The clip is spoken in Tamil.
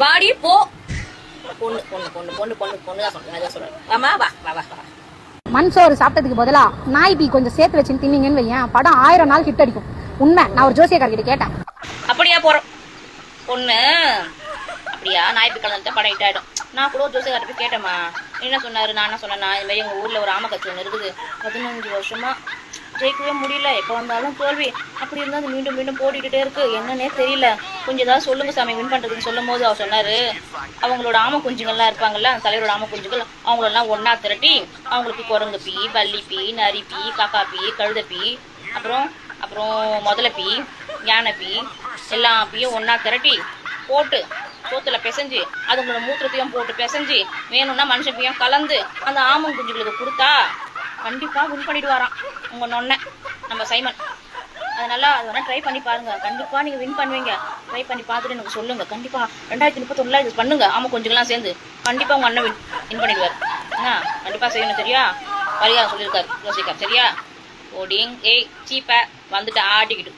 வாடி போ. பொண்ணு பொண்ணு பொண்ணு பொண்ணு பொண்ணு பொண்ணு தான் சொல்றேன். அதான் சொல்றேன். ஆமா வா வா வா வா. மண் சோறு சாப்பிட்டதுக்கு பதிலா நாய் பீ கொஞ்சம் சேர்த்து வச்சு தின்னீங்கன்னு வையன், படம் 1000 நாள் ஹிட் அடிக்கும். உண்மை. நான் ஒரு ஜோசியக்காரர்கிட்ட கேட்டேன். அப்படியா போறோம் பொண்ணு? அப்படியா நாய்ப்பு கலந்துட்டு படம் ஹிட் ஆயிடும். நான் கூட ஒரு ஜோசியக்காரர் போய் கேட்டேம்மா. என்ன சொன்னாரு? நான் என்ன சொன்னேன்னா, இது மாதிரி எங்க ஊர்ல ஒரு ஆம கட்சி ஒன்று இருக்குது, 15 வருஷமா ஜெயிக்கவே முடியல, எப்போ வந்தாலும் தோல்வி, அப்படி இருந்தால் அது மீண்டும் மீண்டும் போட்டிக்கிட்டே இருக்கு, என்னன்னே தெரியல, கொஞ்சம் ஏதாவது சொல்லுங்க சாமி வின் பண்றதுன்னு சொல்லும் போது அவர் சொன்னாரு, அவங்களோட ஆம குஞ்சுகள்லாம் இருப்பாங்கல்ல, தலைவரோட ஆம குஞ்சுகள், அவங்களெல்லாம் ஒன்னா திரட்டி அவங்களுக்கு குரங்கு பீ, பல்லி பீ, நரி பீ, காக்கா பீ, கழுத பீ, அப்புறம் அப்புறம் முதல பீ, யானை பீ, எல்லா பீயும் ஒன்னா திரட்டி போட்டு சோத்துல பிசைஞ்சு அதுங்களோட மூத்திரத்தையும் போட்டு பிசைஞ்சு வேணும்னா மனுஷன் பீயும் கலந்து அந்த ஆமம் குஞ்சுகளுக்கு கொடுத்தா கண்டிப்பா வின் பண்ணிடுவாராம் உங்க நொன்ன நம்ம சைமன். அதனால அது வேணா ட்ரை பண்ணி பாருங்க, கண்டிப்பா நீங்க வின் பண்ணுவீங்க. ட்ரை பண்ணி பார்த்துட்டு எனக்கு சொல்லுங்க. கண்டிப்பா 2031 இது பண்ணுங்க. ஆமா கொஞ்சங்கள்லாம் சேர்ந்து கண்டிப்பா உங்க அண்ணன் வின் பண்ணிடுவார். என்ன கண்டிப்பா செய்யணும் சரியா? பரிகாரம் சொல்லியிருக்காரு யோசிக்கார் சரியா? ஓடிங் ஏய் சீப்ப வந்துட்டு ஆடிக்கிட்டு